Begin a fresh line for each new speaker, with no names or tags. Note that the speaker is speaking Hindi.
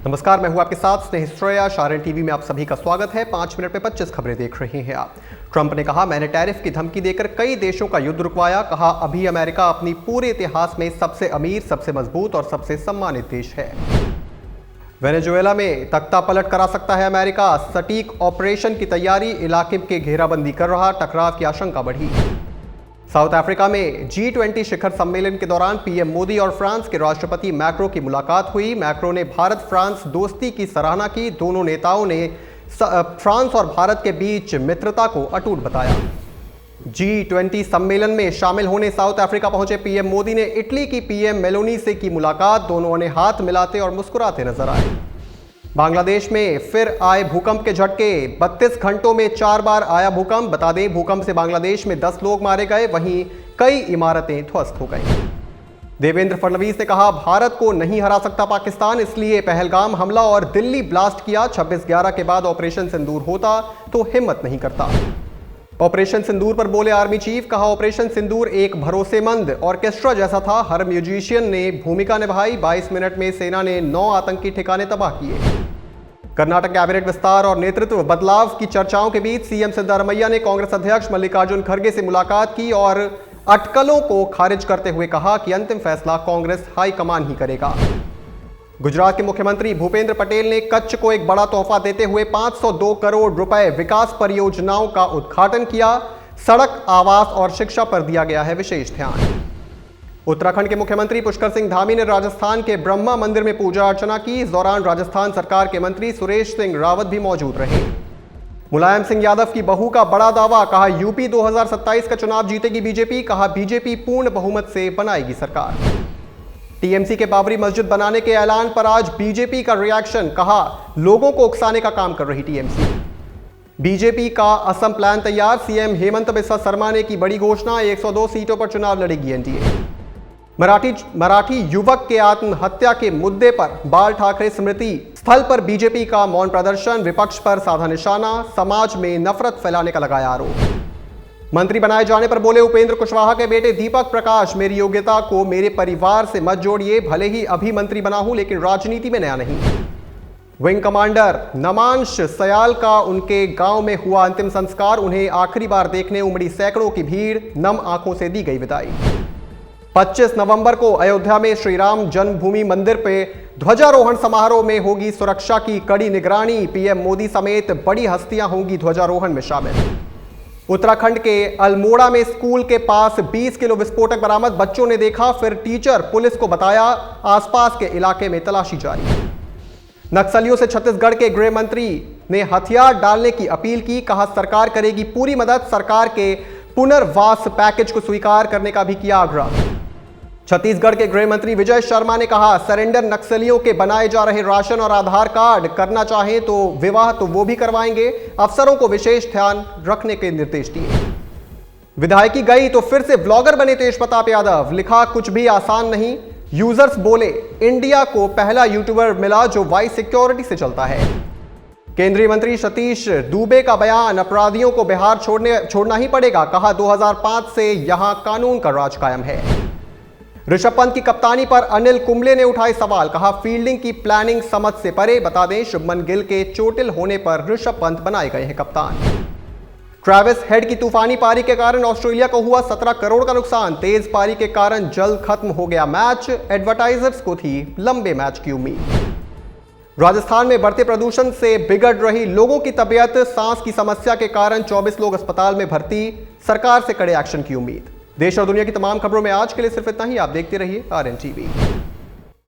नमस्कार, मैं हूं आपके साथ स्नेह श्रेया। शारन टीवी में आप सभी का स्वागत है। 5 मिनट में 25 खबरें देख रहे हैं आप। ट्रंप ने कहा, मैंने टैरिफ की धमकी देकर कई देशों का युद्ध रुकवाया। कहा, अभी अमेरिका अपनी पूरे इतिहास में सबसे अमीर, सबसे मजबूत और सबसे सम्मानित देश है। वेनेजुएला में तख्ता पलट करा सकता है अमेरिका। सटीक ऑपरेशन की तैयारी, इलाके की घेराबंदी कर रहा, टकराव की आशंका बढ़ी। साउथ अफ्रीका में G20 शिखर सम्मेलन के दौरान पीएम मोदी और फ्रांस के राष्ट्रपति मैक्रो की मुलाकात हुई। मैक्रो ने भारत फ्रांस दोस्ती की सराहना की। दोनों नेताओं ने फ्रांस और भारत के बीच मित्रता को अटूट बताया। G20 सम्मेलन में शामिल होने साउथ अफ्रीका पहुंचे पीएम मोदी ने इटली की पीएम मेलोनी से की मुलाकात। दोनों ने हाथ मिलाते और मुस्कुराते नजर आए। बांग्लादेश में फिर आए भूकंप के झटके। 32 घंटों में 4 बार आया भूकंप। बता दें, भूकंप से बांग्लादेश में 10 लोग मारे गए, वहीं कई इमारतें ध्वस्त हो गई। देवेंद्र फडणवीस ने कहा, भारत को नहीं हरा सकता पाकिस्तान, इसलिए पहलगाम हमला और दिल्ली ब्लास्ट किया। 26/11 के बाद ऑपरेशन सिंदूर होता तो हिम्मत नहीं करता। ऑपरेशन सिंदूर पर बोले आर्मी चीफ। कहा, ऑपरेशन सिंदूर एक भरोसेमंद ऑर्केस्ट्रा जैसा था। हर म्यूजिशियन ने भूमिका निभाई। 22 मिनट में सेना ने 9 आतंकी ठिकाने तबाह किए। कर्नाटक कैबिनेट विस्तार और नेतृत्व बदलाव की चर्चाओं के बीच सीएम सिद्धरामैया ने कांग्रेस अध्यक्ष मल्लिकार्जुन खड़गे से मुलाकात की और अटकलों को खारिज करते हुए कहा कि अंतिम फैसला कांग्रेस हाईकमान ही करेगा। गुजरात के मुख्यमंत्री भूपेंद्र पटेल ने कच्छ को एक बड़ा तोहफा देते हुए 502 करोड़ रुपए विकास परियोजनाओं का उद्घाटन किया। सड़क, आवास और शिक्षा पर दिया गया है विशेष ध्यान। उत्तराखंड के मुख्यमंत्री पुष्कर सिंह धामी ने राजस्थान के ब्रह्मा मंदिर में पूजा अर्चना की। इस दौरान राजस्थान सरकार के मंत्री सुरेश सिंह रावत भी मौजूद रहे। मुलायम सिंह यादव की बहू का बड़ा दावा। कहा, यूपी 2027 का चुनाव जीतेगी बीजेपी। कहा, बीजेपी पूर्ण बहुमत से बनाएगी सरकार। टीएमसी के बाबरी मस्जिद बनाने के ऐलान पर आज बीजेपी का रिएक्शन। कहा, लोगों को उकसाने का काम कर रही टीएमसी। बीजेपी का असम प्लान तैयार। सीएम हेमंत बिस्वा शर्मा ने की बड़ी घोषणा। 102 सीटों पर चुनाव लड़ेगी एनडीए। मराठी युवक के आत्महत्या के मुद्दे पर बाल ठाकरे स्मृति स्थल पर बीजेपी का मौन प्रदर्शन। विपक्ष पर साधा निशाना। समाज में नफरत फैलाने का लगाया आरोप। मंत्री बनाए जाने पर बोले उपेंद्र कुशवाहा के बेटे दीपक प्रकाश, मेरी योग्यता को मेरे परिवार से मत जोड़िए। भले ही अभी मंत्री बना हूं, लेकिन राजनीति में नया नहीं। विंग कमांडर नमांश सयाल का उनके गांव में हुआ अंतिम संस्कार। उन्हें आखिरी बार देखने उमड़ी सैकड़ों की भीड़। नम आंखों से दी गई विदाई। 25 नवंबर को अयोध्या में श्री राम जन्मभूमि मंदिर पे ध्वजारोहण समारोह में होगी सुरक्षा की कड़ी निगरानी। पीएम मोदी समेत बड़ी हस्तियां होंगी ध्वजारोहण में शामिल। उत्तराखंड के अल्मोड़ा में स्कूल के पास 20 किलो विस्फोटक बरामद। बच्चों ने देखा, फिर टीचर पुलिस को बताया। आसपास के इलाके में तलाशी जारी। नक्सलियों से छत्तीसगढ़ के गृह मंत्री ने हथियार डालने की अपील की। कहा, सरकार करेगी पूरी मदद। सरकार के पुनर्वास पैकेज को स्वीकार करने का भी किया आग्रह। छत्तीसगढ़ के गृह मंत्री विजय शर्मा ने कहा, सरेंडर नक्सलियों के बनाए जा रहे राशन और आधार कार्ड करना चाहें तो विवाह तो वो भी करवाएंगे। अफसरों को विशेष ध्यान रखने के निर्देश दिए। विधायकी गई तो फिर से ब्लॉगर बने तेज प्रताप यादव। लिखा, कुछ भी आसान नहीं। यूजर्स बोले, इंडिया को पहला यूट्यूबर मिला जो वाइस सिक्योरिटी से चलता है। केंद्रीय मंत्री सतीश दुबे का बयान, अपराधियों को बिहार छोड़ना ही पड़ेगा। कहा, 2005 से यहां कानून का राज कायम है। ऋषभ पंत की कप्तानी पर अनिल कुंबले ने उठाए सवाल। कहा, फील्डिंग की प्लानिंग समझ से परे। बता दें, शुभमन गिल के चोटिल होने पर ऋषभ पंत बनाए गए हैं कप्तान। ट्रेविस हेड की तूफानी पारी के कारण ऑस्ट्रेलिया को हुआ 17 करोड़ का नुकसान। तेज पारी के कारण जल्द खत्म हो गया मैच। एडवर्टाइजर्स को थी लंबे मैच की उम्मीद। राजस्थान में बढ़ते प्रदूषण से बिगड़ रही लोगों की तबीयत। सांस की समस्या के कारण 24 लोग अस्पताल में भर्ती। सरकार से कड़े एक्शन की उम्मीद। देश और दुनिया की तमाम खबरों में आज के लिए सिर्फ इतना ही। आप देखते रहिए RN TV।